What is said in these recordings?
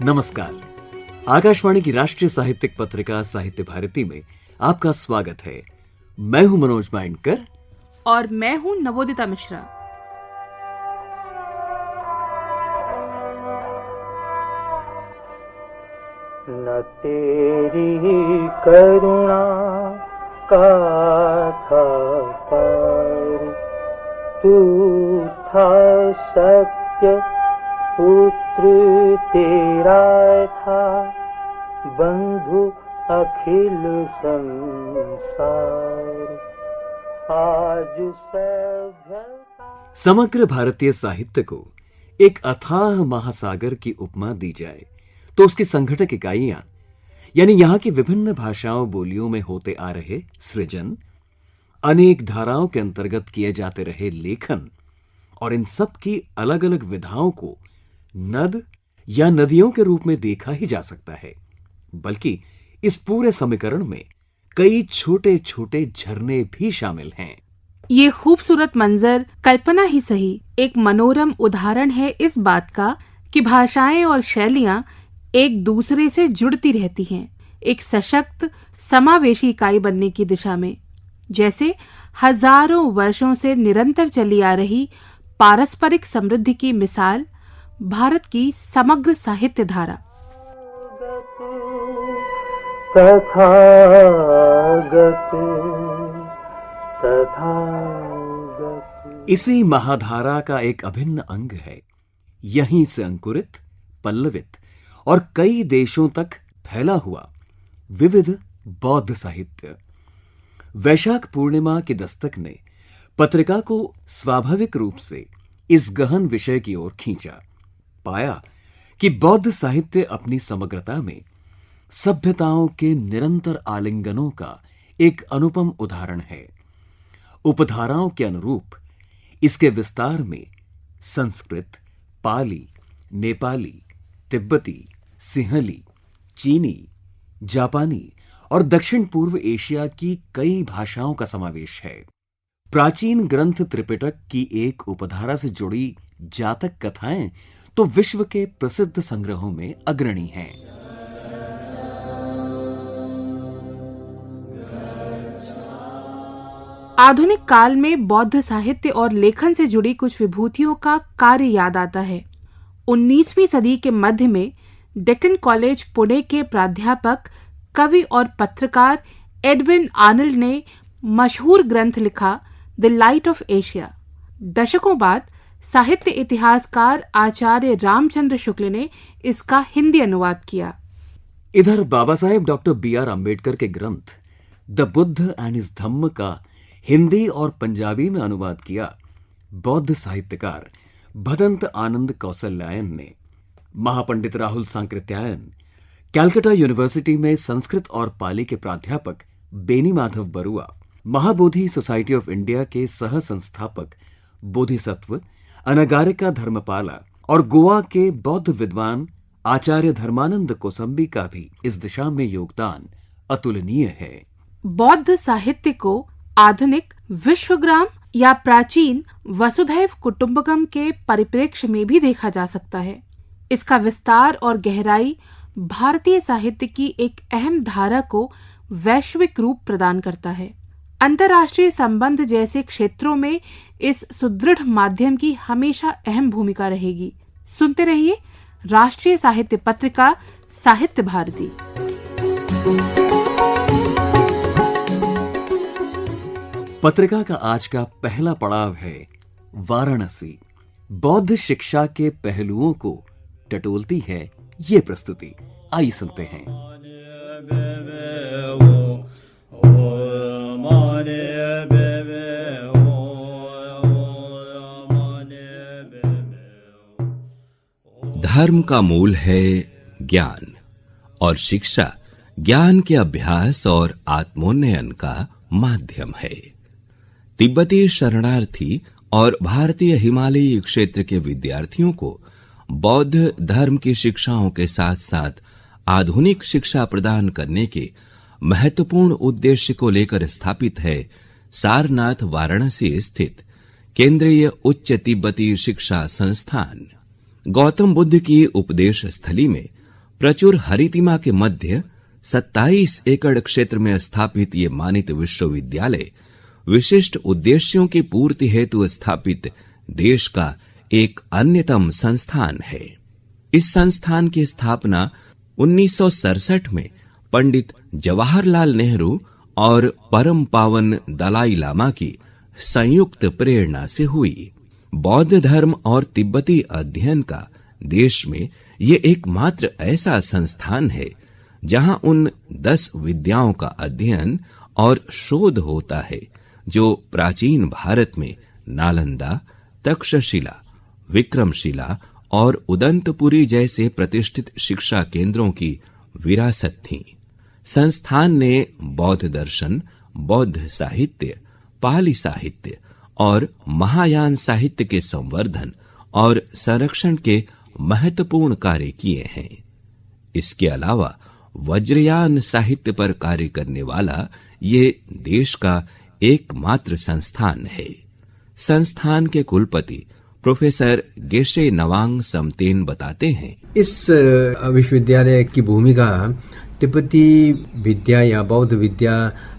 नमस्कार। आकाशवाणी की राष्ट्रीय साहित्यिक पत्रिका साहित्य भारती में आपका स्वागत है। मैं हूं मनोज माइंडकर और मैं हूं नवोदिता मिश्रा। न तेरी करुणा का था पार, तू था सत्य पुत्र तेरा था, बंधु अखिल संसार, आज सभ्यता। समग्र भारतीय साहित्य को एक अथाह महासागर की उपमा दी जाए तो उसकी संघटक इकाइयां यानी यहां की विभिन्न भाषाओं बोलियों में होते आ रहे सृजन, अनेक धाराओं के अंतर्गत किए जाते रहे लेखन और इन सब की अलग अलग विधाओं को नद या नदियों के रूप में देखा ही जा सकता है, बल्कि इस पूरे समीकरण में कई छोटे छोटे झरने भी शामिल हैं। ये खूबसूरत मंजर कल्पना ही सही एक मनोरम उदाहरण है इस बात का कि भाषाएं और शैलियां एक दूसरे से जुड़ती रहती हैं, एक सशक्त समावेशी इकाई बनने की दिशा में। जैसे हजारों वर्षों से निरंतर चली आ रही पारस्परिक समृद्धि की मिसाल भारत की समग्र साहित्य धारा। इसी महाधारा का एक अभिन्न अंग है यहीं से अंकुरित, पल्लवित और कई देशों तक फैला हुआ विविध बौद्ध साहित्य। वैशाख पूर्णिमा की दस्तक ने पत्रिका को स्वाभाविक रूप से इस गहन विषय की ओर खींचा। पाया कि बौद्ध साहित्य अपनी समग्रता में सभ्यताओं के निरंतर आलिंगनों का एक अनुपम उदाहरण है। उपधाराओं के अनुरूप इसके विस्तार में संस्कृत, पाली, नेपाली, तिब्बती, सिंहली, चीनी, जापानी और दक्षिण पूर्व एशिया की कई भाषाओं का समावेश है। प्राचीन ग्रंथ त्रिपिटक की एक उपधारा से जुड़ी जातक कथाएं तो विश्व के प्रसिद्ध संग्रहों में अग्रणी हैं। आधुनिक काल में बौद्ध साहित्य और लेखन से जुड़ी कुछ विभूतियों का कार्य याद आता है। 19वीं सदी के मध्य में डेक्कन कॉलेज पुणे के प्राध्यापक, कवि और पत्रकार एडविन आर्नल्ड ने मशहूर ग्रंथ लिखा द लाइट ऑफ एशिया। दशकों बाद साहित्य इतिहासकार आचार्य रामचंद्र शुक्ल ने इसका हिंदी अनुवाद किया। इधर बाबा साहेब डॉक्टर B.R. अम्बेडकर के ग्रंथ द बुद्ध एंड हिज धम्म का हिंदी और पंजाबी में अनुवाद किया बौद्ध साहित्यकार भदंत आनंद कौसल्यायन ने। महापंडित राहुल सांकृत्यायन, कैलकाटा यूनिवर्सिटी में संस्कृत और पाली के प्राध्यापक Beni Madhav Barua, Mahabodhi society of India के सह संस्थापक बोधिसत्व अनगारिका धर्मपाला और गोवा के बौद्ध विद्वान आचार्य धर्मानंद कोसंबी का भी इस दिशा में योगदान अतुलनीय है। बौद्ध साहित्य को आधुनिक विश्वग्राम या प्राचीन वसुधैव कुटुंबकम के परिप्रेक्ष्य में भी देखा जा सकता है। इसका विस्तार और गहराई भारतीय साहित्य की एक अहम धारा को वैश्विक रूप प्रदान करता है। अंतर्राष्ट्रीय संबंध जैसे क्षेत्रों में इस सुदृढ़ माध्यम की हमेशा अहम भूमिका रहेगी। सुनते रहिए राष्ट्रीय साहित्य पत्रिका साहित्य भारती। पत्रिका का आज का पहला पड़ाव है वाराणसी। बौद्ध शिक्षा के पहलुओं को टटोलती है ये प्रस्तुति। आइए सुनते हैं। धर्म का मूल है ज्ञान और शिक्षा ज्ञान के अभ्यास और आत्मोन्नयन का माध्यम है। तिब्बती शरणार्थी और भारतीय हिमालयी क्षेत्र के विद्यार्थियों को बौद्ध धर्म की शिक्षाओं के साथ साथ आधुनिक शिक्षा प्रदान करने के महत्वपूर्ण उद्देश्य को लेकर स्थापित है सारनाथ वाराणसी स्थित केंद्रीय उच्च तिब्बती शिक्षा संस्थान। गौतम बुद्ध की उपदेश स्थली में प्रचुर हरितिमा के मध्य 27 एकड़ क्षेत्र में स्थापित ये मानित विश्वविद्यालय विशिष्ट उद्देश्यों की पूर्ति हेतु स्थापित देश का एक अन्यतम संस्थान है। इस संस्थान की स्थापना 1967 में पंडित जवाहरलाल नेहरू और परम पावन दलाई लामा की संयुक्त प्रेरणा से हुई। बौद्ध धर्म और तिब्बती अध्ययन का देश में ये एकमात्र ऐसा संस्थान है जहां उन 10 विद्याओं का अध्ययन और शोध होता है जो प्राचीन भारत में नालंदा, तक्षशिला, विक्रमशिला और उदंतपुरी जैसे प्रतिष्ठित शिक्षा केंद्रों की विरासत थी। संस्थान ने बौद्ध दर्शन, बौद्ध साहित्य, पाली साहित्य और महायान साहित्य के संवर्धन और संरक्षण के महत्वपूर्ण कार्य किए हैं। इसके अलावा वज्रयान साहित्य पर कार्य करने वाला ये देश का एकमात्र संस्थान है। संस्थान के कुलपति प्रोफेसर गेशे नवांग समतेन बताते हैं, इस विश्वविद्यालय की भूमिका तिब्बती विद्या या बौद्ध विद्या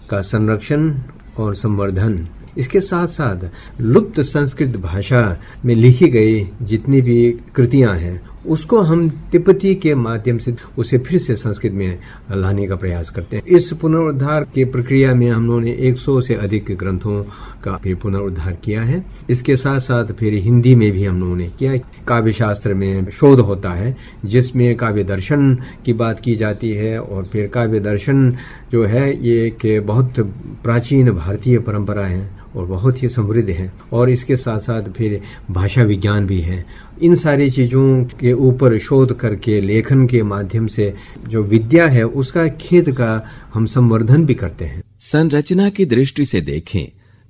का संरक्षण और संवर्धन, इसके साथ साथ लुप्त संस्कृत भाषा में लिखी गई जितनी भी कृतियां हैं उसको हम तिब्बती के माध्यम से उसे फिर से संस्कृत में लाने का प्रयास करते हैं। इस पुनरुद्धार की प्रक्रिया में हम लोगों ने 100 से अधिक ग्रंथों का फिर पुनरुद्धार किया है। इसके साथ साथ फिर हिंदी में भी हम लोगों ने किया। काव्य शास्त्र में शोध होता है जिसमें काव्य दर्शन की बात की जाती है और फिर काव्य दर्शन जो है ये एक बहुत प्राचीन भारतीय परंपरा है और बहुत ही समृद्ध है और इसके साथ साथ फिर भाषा विज्ञान भी है। इन सारी चीजों के ऊपर शोध करके लेखन के माध्यम से जो विद्या है उसका खेत का हम संवर्धन भी करते हैं। संरचना की दृष्टि से देखें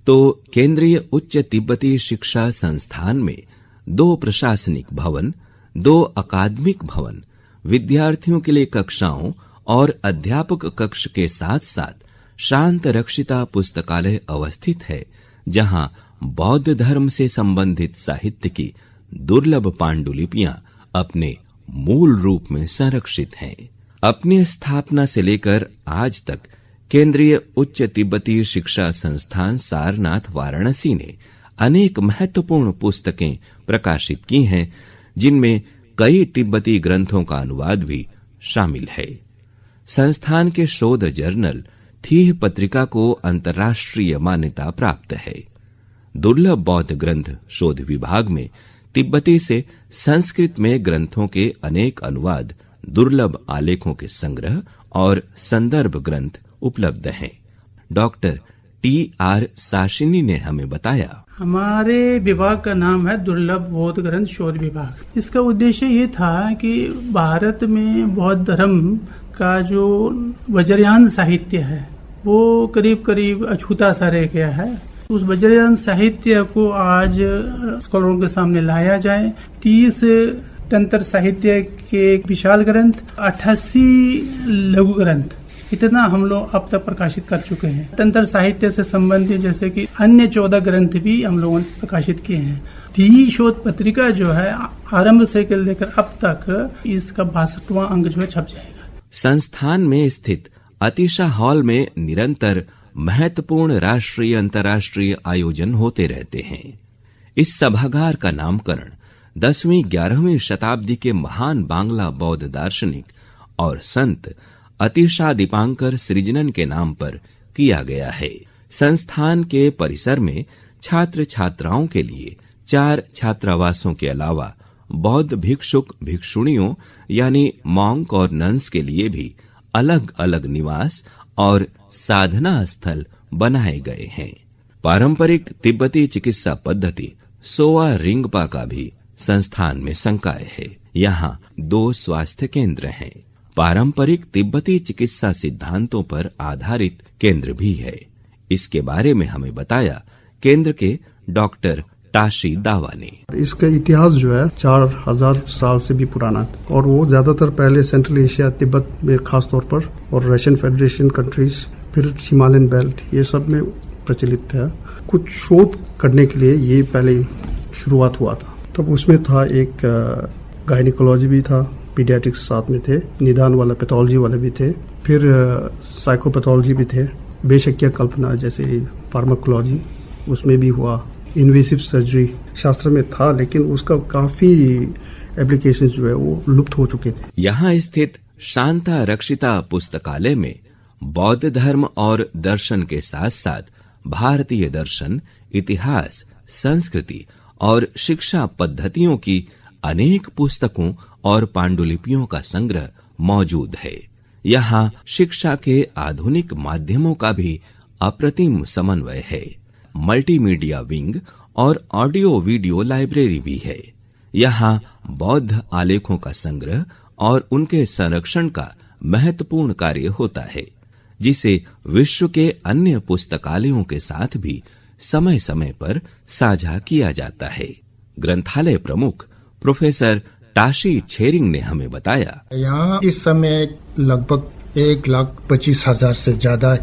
तो केंद्रीय उच्च तिब्बती शिक्षा संस्थान में 2 प्रशासनिक भवन, 2 अकादमिक भवन, विद्यार्थियों के लिए कक्षाओं और अध्यापक कक्ष के साथ साथ शांत रक्षिता पुस्तकालय अवस्थित है जहां बौद्ध धर्म से संबंधित साहित्य की दुर्लभ पांडुलिपियां अपने मूल रूप में संरक्षित हैं। अपनी स्थापना से लेकर आज तक केंद्रीय उच्च तिब्बती शिक्षा संस्थान सारनाथ वाराणसी ने अनेक महत्वपूर्ण पुस्तकें प्रकाशित की हैं जिनमें कई तिब्बती ग्रंथों का अनुवाद भी शामिल है। संस्थान के शोध जर्नल थीह पत्रिका को अंतर्राष्ट्रीय मान्यता प्राप्त है। दुर्लभ बौद्ध ग्रंथ शोध विभाग में तिब्बती से संस्कृत में ग्रंथों के अनेक अनुवाद, दुर्लभ आलेखों के संग्रह और संदर्भ ग्रंथ उपलब्ध हैं। Doctor T.R. साशिनी ने हमें बताया, हमारे विभाग का नाम है दुर्लभ बौद्ध ग्रंथ शोध विभाग। इसका उद्देश्य ये था कि भारत में बौद्ध धर्म का जो वज्रयान साहित्य है वो करीब करीब अछूता सा रह गया है। उस वज्रयान साहित्य को आज स्कॉलरों के सामने लाया जाए। 30 तंत्र साहित्य के विशाल ग्रंथ, 88 लघु ग्रंथ, इतना हम लोग अब तक प्रकाशित कर चुके हैं। तंत्र साहित्य से संबंधित जैसे कि अन्य 14 ग्रंथ भी हम लोगों ने प्रकाशित किए हैं। थी शोध पत्रिका जो है आरंभ से लेकर अब तक इसका 62वां अंक जो है छप जाएगा। संस्थान में स्थित अतिशा हॉल में निरंतर महत्वपूर्ण राष्ट्रीय अंतर्राष्ट्रीय आयोजन होते रहते हैं। इस सभागार का नामकरण 10वीं-11वीं शताब्दी के महान बांग्ला बौद्ध दार्शनिक और संत अतिशा दीपांकर सृजनन के नाम पर किया गया है। संस्थान के परिसर में छात्र छात्राओं के लिए 4 छात्रावासों के अलावा बौद्ध भिक्षुक भिक्षुणियों यानी मॉन्क और नन्स के लिए भी अलग अलग निवास और साधना स्थल बनाए गए हैं। पारंपरिक तिब्बती चिकित्सा पद्धति सोवा रिंगपा का भी संस्थान में संकाय है। यहाँ 2 स्वास्थ्य केंद्र हैं। पारंपरिक तिब्बती चिकित्सा सिद्धांतों पर आधारित केंद्र भी है। इसके बारे में हमें बताया केंद्र के डॉक्टर टाशी दावा ने। इसका इतिहास जो है 4000 साल से भी पुराना और वो ज्यादातर पहले सेंट्रल एशिया, तिब्बत में खास तौर पर और रशियन फेडरेशन कंट्रीज, फिर हिमालयन बेल्ट, ये सब में प्रचलित था। कुछ शोध करने के लिए ये पहले शुरुआत हुआ था। तब उसमें था एक गायनिकोलॉजी भी था, पीडियाट्रिक्स साथ में थे, निदान वाला पैथोलॉजी वाले भी थे, फिर साइकोपैथोलॉजी भी थे, बेशकिया कल्पना जैसे फार्माकोलॉजी उसमें भी हुआ, इन्वेसिव सर्जरी शास्त्र में था, लेकिन उसका काफी एप्लीकेशंस जो है वो लुप्त हो चुके थे। यहाँ स्थित शांता रक्षिता पुस्तकालय में बौद्ध धर्म और दर्शन के साथ साथ भारतीय दर्शन, इतिहास, संस्कृति और शिक्षा पद्धतियों की अनेक पुस्तकों और पांडुलिपियों का संग्रह मौजूद है। यहाँ शिक्षा के आधुनिक माध्यमों का भी अप्रतिम समन्वय है। मल्टीमीडिया विंग और ऑडियो वीडियो लाइब्रेरी भी है। यहाँ बौद्ध आलेखों का संग्रह और उनके संरक्षण का महत्वपूर्ण कार्य होता है, जिसे विश्व के अन्य पुस्तकालयों के साथ भी समय समय पर साझा किया जाता है। ग्रंथालय प्रमुख प्रोफेसर टाशी छेरिंग ने हमें बताया, यहाँ इस समय लगभग 1,25,000 से ज्यादा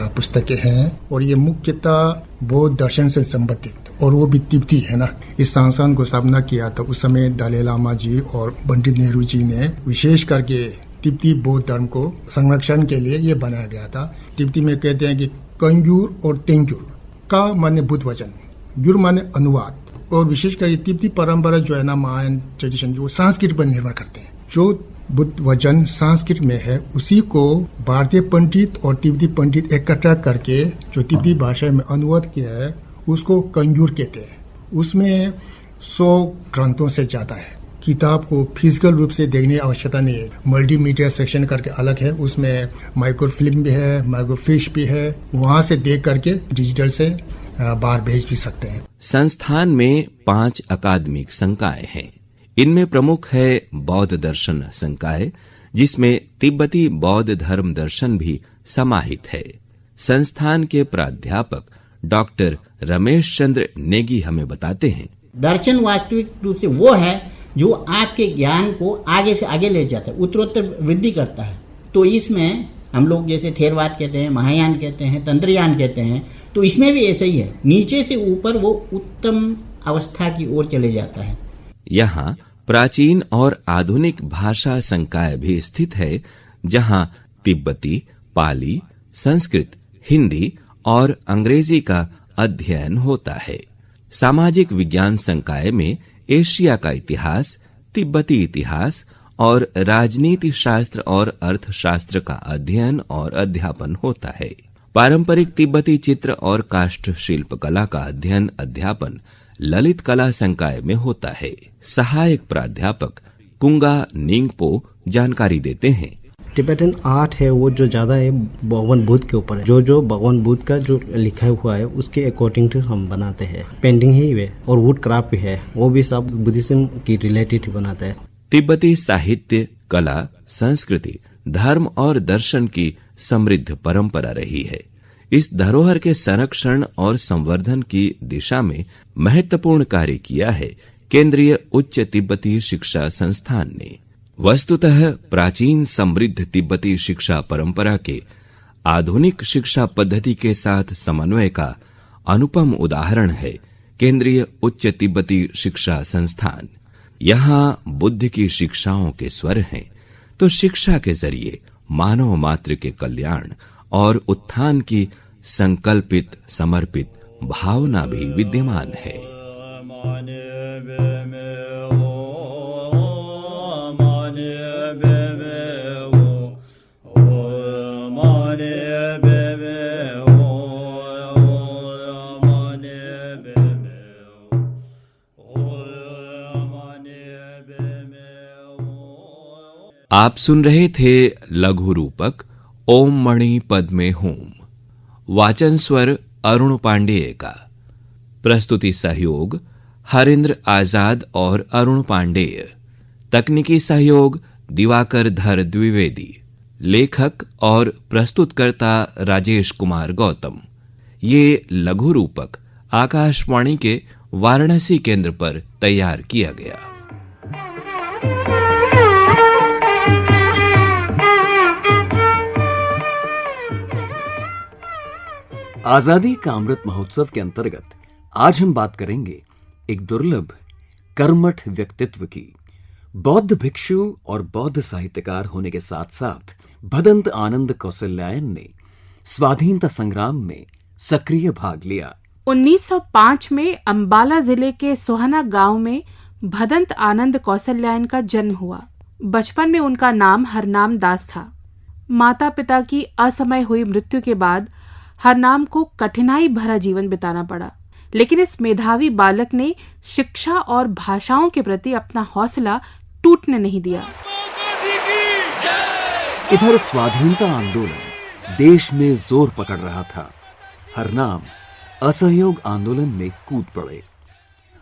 पुस्तकें हैं और ये मुख्यतः बौद्ध दर्शन से संबंधित, और वो भी तिब्बती है ना। इस संस्थान को स्थापना किया तो उस समय दलाई लामा जी और पंडित नेहरू जी ने विशेष करके तिब्बती बौद्ध धर्म को संरक्षण के लिए ये बनाया गया था। तिब्बती में कहते हैं कि कंजूर और तेंजूर का माने बुद्ध वचन, जुर माने अनुवाद, और विशेषकर तिब्बती परंपरा जो है ना, महायान ट्रेडिशन जो संस्कृत पर निर्भर करते हैं। जो बुद्ध वचन संस्कृत में है उसी को भारतीय पंडित और तिब्बती पंडित इकट्ठा करके जो तिब्बती भाषा में अनुवाद किया है उसको कंजूर कहते हैं। उसमें 100 ग्रंथों से ज्यादा है। किताब को फिजिकल रूप से देखने की आवश्यकता नहीं है। मल्टीमीडिया सेक्शन करके अलग है, उसमें माइक्रोफिल्म भी है, माइक्रोफिश भी है, वहां से देख करके डिजिटल से बाहर भेज भी सकते हैं। संस्थान में 5 अकादमिक संकाय हैं। इनमें प्रमुख है बौद्ध दर्शन संकाय, जिसमें तिब्बती बौद्ध धर्म दर्शन भी समाहित है। संस्थान के प्राध्यापक डॉक्टर रमेश चंद्र नेगी हमें बताते हैं, दर्शन वास्तविक रूप से वो है जो आपके ज्ञान को आगे से आगे ले जाता है, उत्तरोत्तर वृद्धि करता है। तो इसमें हम लोग जैसे थेरवाद कहते हैं, महायान कहते हैं, तंत्रयान कहते हैं, तो इसमें भी ऐसा ही है, नीचे से ऊपर वो उत्तम अवस्था की ओर चले जाता है। यहाँ प्राचीन और आधुनिक भाषा संकाय भी स्थित है, जहाँ तिब्बती, पाली, संस्कृत, हिंदी और अंग्रेजी का अध्ययन होता है। सामाजिक विज्ञान संकाय में एशिया का इतिहास, तिब्बती इतिहास और राजनीति शास्त्र और अर्थशास्त्र का अध्ययन और अध्यापन होता है। पारंपरिक तिब्बती चित्र और काष्ठ शिल्प कला का अध्ययन अध्यापन ललित कला संकाय में होता है। सहायक प्राध्यापक कुंगा निंगपो जानकारी देते हैं, टिबेटन आर्ट है वो जो ज्यादा है भगवान बुद्ध के ऊपर है। जो भगवान बुद्ध का जो लिखा हुआ है उसके अकॉर्डिंग टू हम बनाते हैं। पेंटिंग ही है और वुड क्राफ्ट भी है, वो भी सब बुद्धिज्म की रिलेटेड बनाते हैं। तिब्बती साहित्य, कला, संस्कृति, धर्म और दर्शन की समृद्ध परंपरा रही है। इस धरोहर के संरक्षण और संवर्धन की दिशा में महत्वपूर्ण कार्य किया है केंद्रीय उच्च तिब्बती शिक्षा संस्थान ने। वस्तुतः प्राचीन समृद्ध तिब्बती शिक्षा परंपरा के आधुनिक शिक्षा पद्धति के साथ समन्वय का अनुपम उदाहरण है केंद्रीय उच्च तिब्बती शिक्षा संस्थान। यहाँ बुद्ध की शिक्षाओं के स्वर हैं, तो शिक्षा के जरिए मानव मात्र के कल्याण और उत्थान की संकल्पित समर्पित भावना भी विद्यमान है। आप सुन रहे थे लघु रूपक ओम मणि पद्मे होम। वाचन स्वर अरुण पांडेय का। प्रस्तुति सहयोग हरेंद्र आजाद और अरुण पांडेय। तकनीकी सहयोग दिवाकर धर द्विवेदी। लेखक और प्रस्तुतकर्ता राजेश कुमार गौतम। ये लघु रूपक आकाशवाणी के वाराणसी केंद्र पर तैयार किया गया। आजादी का अमृत महोत्सव के अंतर्गत आज हम बात करेंगे एक दुर्लभ कर्मठ व्यक्तित्व की। बौद्ध भिक्षु और बौद्ध साहित्यकार होने के साथ साथ भदंत आनंद कौशल्यायन ने स्वाधीनता संग्राम में सक्रिय भाग लिया। 1905 में अंबाला जिले के सोहना गांव में भदंत आनंद कौशल्यायन का जन्म हुआ। बचपन में उनका नाम हरनाम दास था। माता पिता की असमय हुई मृत्यु के बाद हरनाम को कठिनाई भरा जीवन बिताना पड़ा, लेकिन इस मेधावी बालक ने शिक्षा और भाषाओं के प्रति अपना हौसला टूटने नहीं दिया। इधर स्वाधीनता आंदोलन देश में जोर पकड़ रहा था। हरनाम असहयोग आंदोलन में कूद पड़े।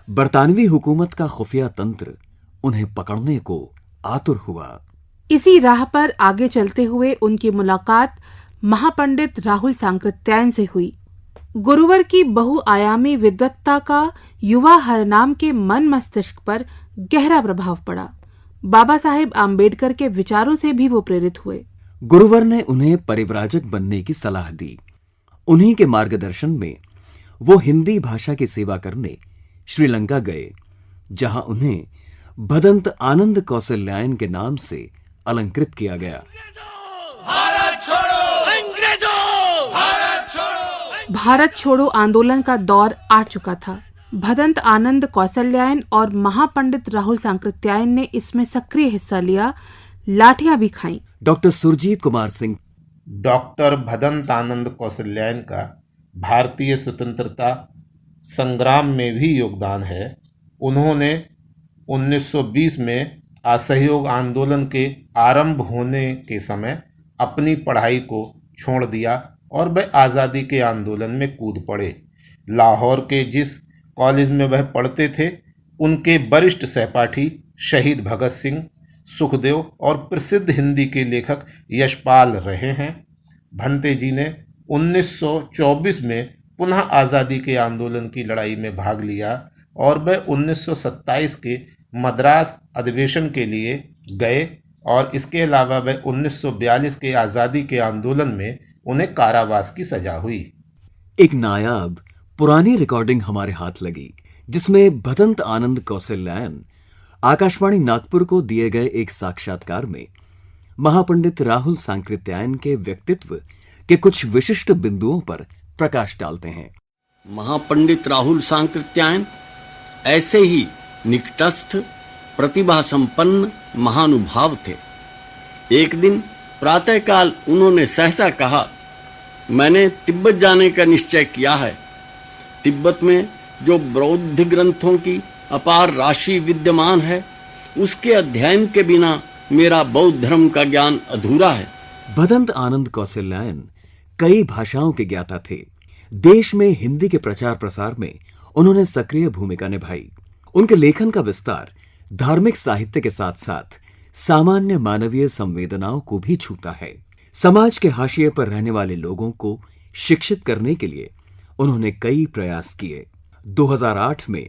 बरतानवी हुकूमत का खुफिया तंत्र उन्हें पकड़ने को आतुर हुआ। इसी राह पर आगे चलते हुए उनकी मुलाकात महापंडित राहुल सांकृत्यायन से हुई। गुरुवर की बहुआयामी विद्वत्ता का युवा हरनाम के मन मस्तिष्क पर गहरा प्रभाव पड़ा। बाबा साहेब आम्बेडकर के विचारों से भी वो प्रेरित हुए। गुरुवर ने उन्हें परिव्राजक बनने की सलाह दी। उन्हीं के मार्गदर्शन में वो हिंदी भाषा की सेवा करने श्रीलंका गए, जहां उन्हें भदंत आनंद कौशल्यायन के नाम से अलंकृत किया गया। भारत छोड़ो आंदोलन का दौर आ चुका था। भदंत आनंद कौशल्यायन और महापंडित राहुल सांकृत्यायन ने इसमें सक्रिय हिस्सा लिया, लाठियां भी खाईं। डॉक्टर सुरजीत कुमार सिंह। डॉक्टर भदंत आनंद कौशल्यायन का भारतीय स्वतंत्रता संग्राम में भी योगदान है। उन्होंने 1920 में असहयोग आंदोलन के आरंभ होने के समय अपनी पढ़ाई को छोड़ दिया और वह आज़ादी के आंदोलन में कूद पड़े। लाहौर के जिस कॉलेज में वह पढ़ते थे, उनके वरिष्ठ सहपाठी शहीद भगत सिंह, सुखदेव और प्रसिद्ध हिंदी के लेखक यशपाल रहे हैं। भंते जी ने 1924 में पुनः आज़ादी के आंदोलन की लड़ाई में भाग लिया और वह 1927 के मद्रास अधिवेशन के लिए गए और इसके अलावा वह 1942 के आज़ादी के आंदोलन में उन्हें कारावास की सजा हुई। एक नायाब पुरानी रिकॉर्डिंग हमारे हाथ लगी, जिसमें भदंत आनंद कौशल्यायन आकाशवाणी नागपुर को दिए गए एक साक्षात्कार में महापंडित राहुल सांकृत्यायन के व्यक्तित्व के कुछ विशिष्ट बिंदुओं पर प्रकाश डालते हैं। महापंडित राहुल सांकृत्यायन ऐसे ही निकटस्थ, प्रतिभा संपन्न महानुभाव थे। एक दिन प्रातःकाल उन्होंने सहसा कहा, मैंने तिब्बत जाने का निश्चय किया है। तिब्बत में जो बौद्ध ग्रंथों की अपार राशि विद्यमान है, उसके अध्ययन के बिना मेरा बौद्ध धर्म का ज्ञान अधूरा है। भदंत आनंद कौशल्यायन कई भाषाओं के ज्ञाता थे। देश में हिंदी के प्रचार प्रसार में उन्होंने सक्रिय भूमिका निभाई। उनके लेखन का विस्तार धार्मिक साहित्य के साथ साथ सामान्य मानवीय संवेदनाओं को भी छूता है। समाज के हाशिए पर रहने वाले लोगों को शिक्षित करने के लिए उन्होंने कई प्रयास किए। 2008 में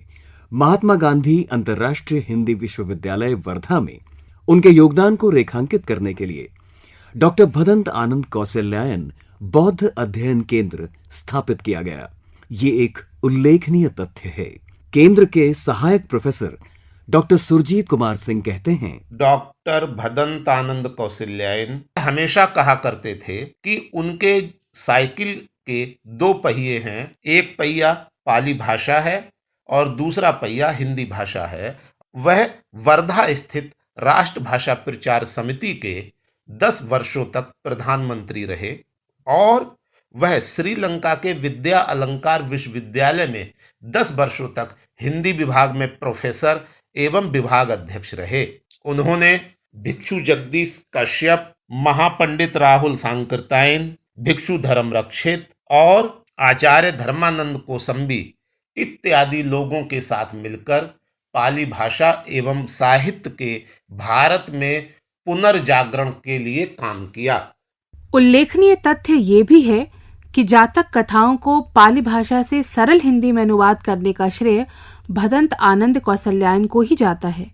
महात्मा गांधी अंतर्राष्ट्रीय हिंदी विश्वविद्यालय वर्धा में उनके योगदान को रेखांकित करने के लिए डॉक्टर भदंत आनंद कौशल्यायन बौद्ध अध्ययन केंद्र स्थापित किया गया। ये एक उल्लेखनीय तथ्य है। केंद्र के सहायक प्रोफेसर डॉक्टर सुरजीत कुमार सिंह कहते हैं, डॉक्टर भदंत आनंद कौशल्यायन हमेशा कहा करते थे कि उनके साइकिल के दो पहिए हैं, एक पहिया पाली भाषा है और दूसरा पहिया हिंदी भाषा है। वह वर्धा स्थित राष्ट्रभाषा प्रचार समिति के 10 वर्षों तक प्रधानमंत्री रहे और वह श्रीलंका के विद्या अलंकार विश्वविद्यालय में 10 वर्षों तक हिंदी विभाग में प्रोफेसर एवं विभाग अध्यक्ष रहे। उन्होंने भिक्षु जगदीश कश्यप, महापंडित राहुल सांकृत्यायन, भिक्षु धर्मरक्षित और आचार्य धर्मानंद कोसंबी इत्यादि लोगों के साथ मिलकर पाली भाषा एवं साहित्य के भारत में पुनर्जागरण के लिए काम किया। उल्लेखनीय तथ्य ये भी है कि जातक कथाओं को पाली भाषा से सरल हिंदी में अनुवाद करने का श्रेय भदंत आनंद कौशल्यायन को ही जाता है।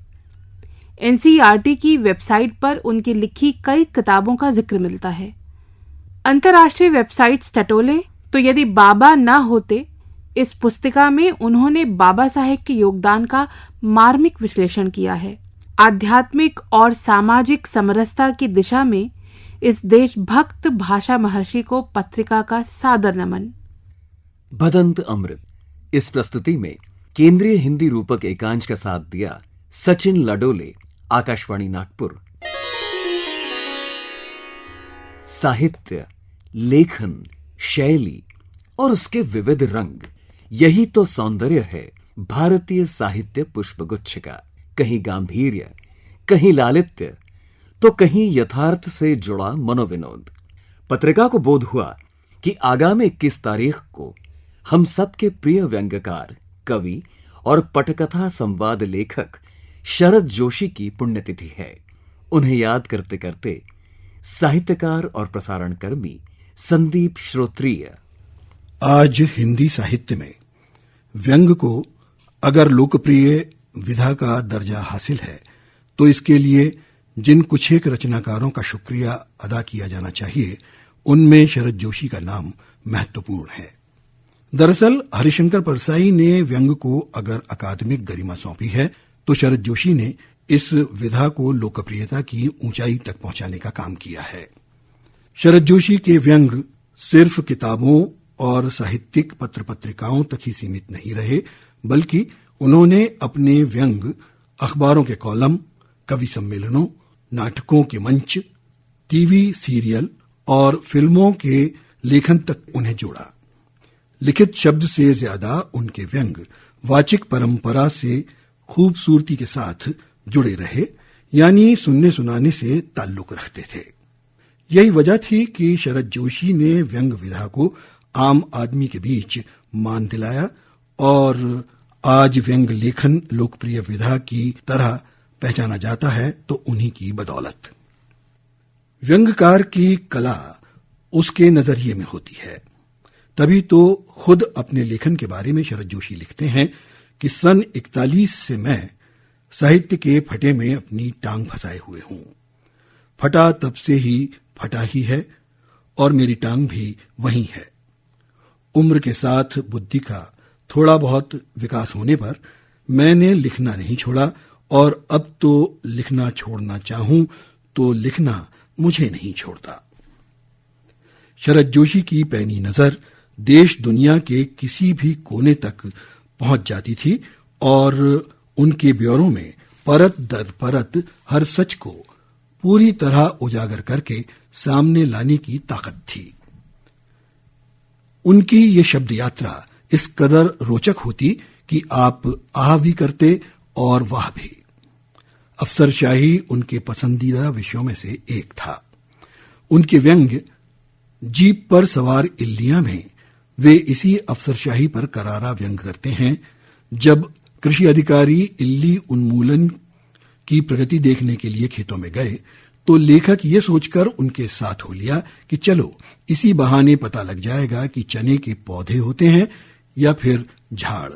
एनसीईआरटी की वेबसाइट पर उनकी लिखी कई किताबों का जिक्र मिलता है। अंतर्राष्ट्रीय वेबसाइट्स टटोले तो यदि बाबा न होते, इस पुस्तिका में उन्होंने बाबा साहेब के योगदान का मार्मिक विश्लेषण किया है। आध्यात्मिक और सामाजिक समरसता की दिशा में इस देशभक्त भाषा महर्षि को पत्रिका का सादर नमन। भदंत अमृत इस प्रस्तुति में केंद्रीय हिंदी रूपक एकांश का साथ दिया सचिन लडोले, आकाशवाणी नागपुर। साहित्य, लेखन, शैली और उसके विविध रंग, यही तो सौंदर्य है भारतीय साहित्य पुष्पगुच्छ का। कहीं गांभीर्य, कहीं लालित्य, तो कहीं यथार्थ से जुड़ा मनोविनोद। पत्रिका को बोध हुआ कि आगामी 21 तारीख को हम सबके प्रिय व्यंग्यकार, कवि और पटकथा संवाद लेखक शरद जोशी की पुण्यतिथि है। उन्हें याद करते करते साहित्यकार और प्रसारण कर्मी संदीप श्रोत्रिय। आज हिंदी साहित्य में व्यंग को अगर लोकप्रिय विधा का दर्जा हासिल है तो इसके लिए जिन कुछ एक रचनाकारों का शुक्रिया अदा किया जाना चाहिए, उनमें शरद जोशी का नाम महत्वपूर्ण है। दरअसल हरिशंकर परसाई ने व्यंग को अगर अकादमिक गरिमा सौंपी है तो शरद जोशी ने इस विधा को लोकप्रियता की ऊंचाई तक पहुंचाने का काम किया है। शरद जोशी के व्यंग सिर्फ किताबों और साहित्यिक पत्र पत्रिकाओं तक ही सीमित नहीं रहे, बल्कि उन्होंने अपने व्यंग अखबारों के कॉलम, कवि सम्मेलनों, नाटकों के मंच, टीवी सीरियल और फिल्मों के लेखन तक उन्हें जोड़ा। लिखित शब्द से ज्यादा उनके व्यंग वाचिक परंपरा से खूबसूरती के साथ जुड़े रहे, यानी सुनने सुनाने से ताल्लुक रखते थे। यही वजह थी कि शरद जोशी ने व्यंग विधा को आम आदमी के बीच मान दिलाया और आज व्यंग लेखन लोकप्रिय विधा की तरह पहचाना जाता है तो उन्हीं की बदौलत। व्यंगकार की कला उसके नजरिए में होती है। तभी तो खुद अपने लेखन के बारे में शरद जोशी लिखते हैं कि सन 41 से मैं साहित्य के फटे में अपनी टांग फंसाए हुए हूं। फटा तब से ही फटा ही है और मेरी टांग भी वहीं है। उम्र के साथ बुद्धि का थोड़ा बहुत विकास होने पर मैंने लिखना नहीं छोड़ा और अब तो लिखना छोड़ना चाहूं तो लिखना मुझे नहीं छोड़ता। शरद जोशी की पैनी नजर देश दुनिया के किसी भी कोने तक पहुंच जाती थी और उनके ब्यौरों में परत दर परत हर सच को पूरी तरह उजागर करके सामने लाने की ताकत थी। उनकी ये शब्द यात्रा इस कदर रोचक होती कि आप आह भी करते और वाह भी। अफसरशाही उनके पसंदीदा विषयों में से एक था। उनके व्यंग्य जीप पर सवार इल्लियां में वे इसी अफसरशाही पर करारा व्यंग करते हैं। जब कृषि अधिकारी इल्ली उन्मूलन की प्रगति देखने के लिए खेतों में गए तो लेखक ये सोचकर उनके साथ हो लिया कि चलो इसी बहाने पता लग जाएगा कि चने के पौधे होते हैं या फिर झाड़।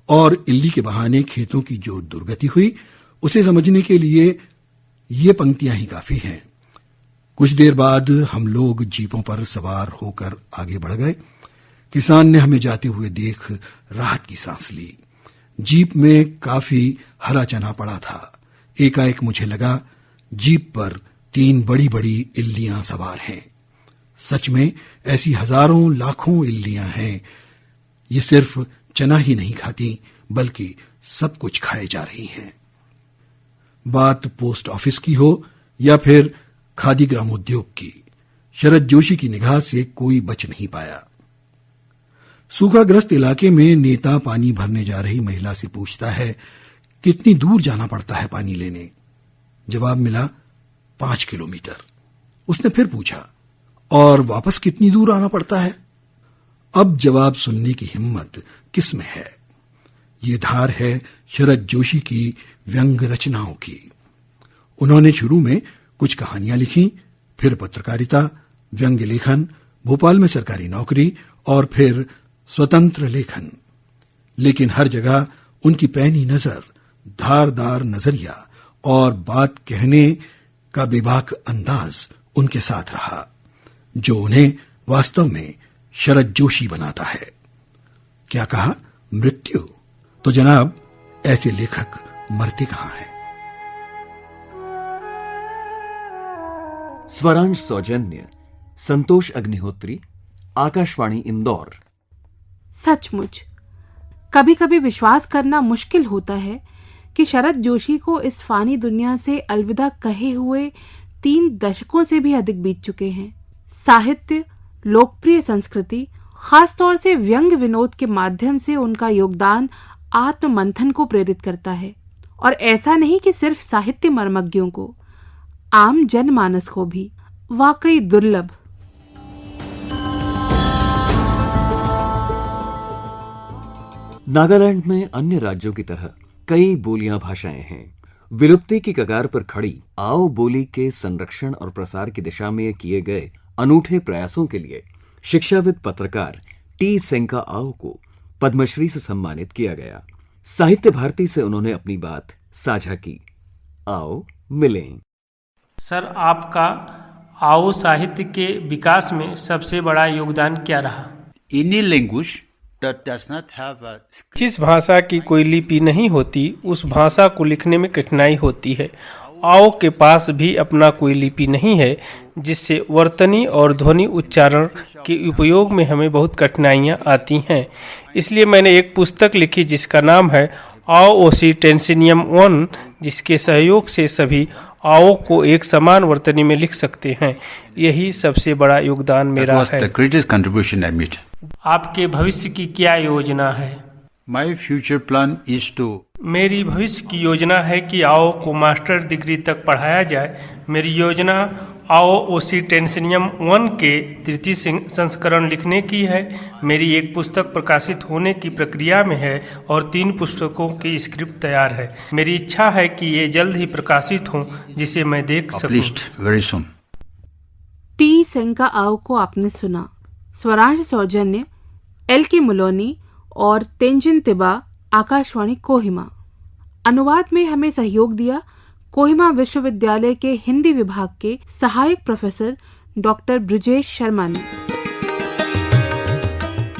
और इल्ली के बहाने खेतों की जो दुर्गति हुई उसे समझने के लिए ये पंक्तियां ही काफी हैं। कुछ देर बाद हम लोग जीपों पर सवार होकर आगे बढ़ गए। किसान ने हमें जाते हुए देख राहत की सांस ली। जीप में काफी हरा चना पड़ा था। एकाएक मुझे लगा जीप पर 3 बड़ी बड़ी इल्लियां सवार हैं। सच में ऐसी हजारों लाखों इल्लियां हैं। ये सिर्फ चना ही नहीं खाती बल्कि सब कुछ खाए जा रही हैं। बात पोस्ट ऑफिस की हो या फिर खादी ग्रामोद्योग की, शरद जोशी की निगाह से कोई बच नहीं पाया। सूखाग्रस्त इलाके में नेता पानी भरने जा रही महिला से पूछता है, कितनी दूर जाना पड़ता है पानी लेने? जवाब मिला 5 किलोमीटर। उसने फिर पूछा, और वापस कितनी दूर आना पड़ता है? अब जवाब सुनने की हिम्मत किस में है? ये धार है शरद जोशी की व्यंग रचनाओं की। उन्होंने शुरू में कुछ कहानियां लिखी, फिर पत्रकारिता, व्यंग्य लेखन, भोपाल में सरकारी नौकरी और फिर स्वतंत्र लेखन। लेकिन हर जगह उनकी पैनी नजर, धारदार नजरिया और बात कहने का बेबाक अंदाज उनके साथ रहा, जो उन्हें वास्तव में शरद जोशी बनाता है। क्या कहा? मृत्यु? तो जनाब, ऐसे लेखक मरते कहां हैं? स्वरांश सौजन्य, संतोष अग्निहोत्री, आकाशवाणी इंदौर। सचमुच कभी कभी विश्वास करना मुश्किल होता है कि शरद जोशी को इस फानी दुनिया से अलविदा कहे हुए 3 दशकों से भी अधिक बीत चुके हैं। साहित्य, लोकप्रिय संस्कृति, खासतौर से व्यंग विनोद के माध्यम से उनका योगदान आत्ममंथन को प्रेरित करता है, और ऐसा नहीं कि सिर्फ साहित्य मर्मज्ञों को, आम जनमानस को भी। वाकई दुर्लभ। नागालैंड में अन्य राज्यों की तरह कई बोलियां भाषाएं हैं। विलुप्ति की कगार पर खड़ी आओ बोली के संरक्षण और प्रसार की दिशा में किए गए अनूठे प्रयासों के लिए शिक्षाविद पत्रकार टी सेंका आओ को पद्मश्री से सम्मानित किया गया। साहित्य भारती से उन्होंने अपनी बात साझा की। आओ मिलें। सर, आपका आओ साहित्य के विकास में सबसे बड़ा योगदान क्या रहा? Any language that does not have a... जिस भाषा की कोई लिपि नहीं होती, उस भाषा को लिखने में कठिनाई होती है। आओ के पास भी अपना कोई लिपि नहीं है, जिससे वर्तनी और ध्वनि उच्चारण के उपयोग में हमें बहुत कठिनाइयाँ आती हैं। इसलिए मैंने एक पुस्तक लिखी जिसका नाम है आओ ओसी टेंसिनियम 1, जिसके सहयोग से सभी आओ को एक समान वर्तनी में लिख सकते हैं। यही सबसे बड़ा योगदान मेरा है। The greatest contribution I made. आपके भविष्य की क्या योजना है? My future plan is to... मेरी भविष्य की योजना है कि आओ को मास्टर डिग्री तक पढ़ाया जाए। मेरी योजना आओ ओसी टेंसिनियम 1 के 3य संस्करण लिखने की है। मेरी एक पुस्तक प्रकाशित होने की प्रक्रिया में है और 3 पुस्तकों की स्क्रिप्ट तैयार है। मेरी इच्छा है कि ये जल्द ही प्रकाशित हो, जिसे मैं देख सकूं। very soon. टी सेंका आओ को आपने सुना। स्वरांश सौजन्य एल.के. मुलोनी और तेंजिन तिबा, आकाशवाणी कोहिमा। अनुवाद में हमें सहयोग दिया कोहिमा विश्वविद्यालय के हिंदी विभाग के सहायक प्रोफेसर डॉक्टर ब्रिजेश शर्मा ने।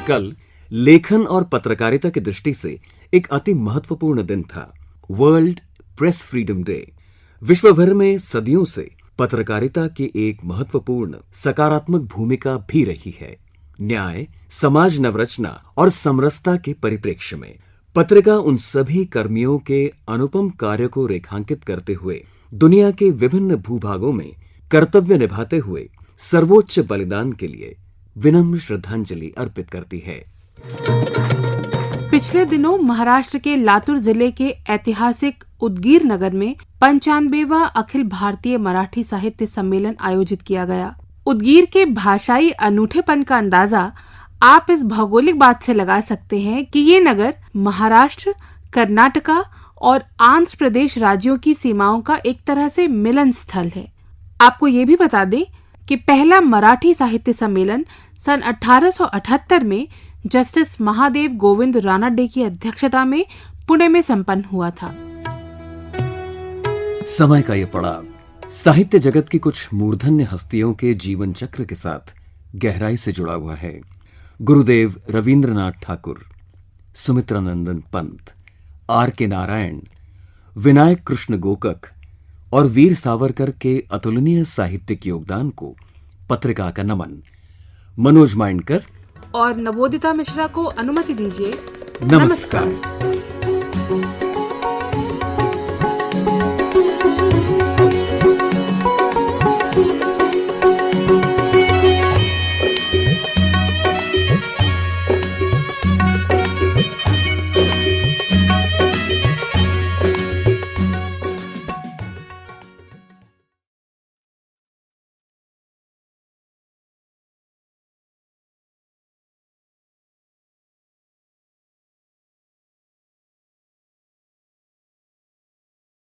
कल लेखन और पत्रकारिता की दृष्टि से एक अति महत्वपूर्ण दिन था, वर्ल्ड प्रेस फ्रीडम डे। विश्व भर में सदियों से पत्रकारिता की एक महत्वपूर्ण सकारात्मक भूमिका भी रही है। न्याय, समाज नवरचना और समरसता के परिप्रेक्ष्य में पत्रिका उन सभी कर्मियों के अनुपम कार्य को रेखांकित करते हुए दुनिया के विभिन्न भूभागों में कर्तव्य निभाते हुए सर्वोच्च बलिदान के लिए विनम्र श्रद्धांजलि अर्पित करती है। पिछले दिनों महाराष्ट्र के लातूर जिले के ऐतिहासिक उदगीर नगर में 95वां अखिल भारतीय मराठी साहित्य सम्मेलन आयोजित किया गया। उदगीर के भाषाई अनूठेपन का अंदाजा आप इस भौगोलिक बात से लगा सकते हैं कि ये नगर महाराष्ट्र, कर्नाटका और आंध्र प्रदेश राज्यों की सीमाओं का एक तरह से मिलन स्थल है। आपको ये भी बता दें कि पहला मराठी साहित्य सम्मेलन सन 1878 में जस्टिस महादेव गोविंद रानाडे की अध्यक्षता में पुणे में संपन्न हुआ था। समय का ये पड़ाव साहित्य जगत की कुछ मूर्धन्य हस्तियों के जीवन चक्र के साथ गहराई से जुड़ा हुआ है। गुरुदेव रवींद्रनाथ ठाकुर, सुमित्रानंदन पंत, आर.के. नारायण, विनायक कृष्ण गोकक और वीर सावरकर के अतुलनीय साहित्यिक योगदान को पत्रिका का नमन। मनोज माइंडकर और नवोदिता मिश्रा को अनुमति दीजिए। नमस्कार।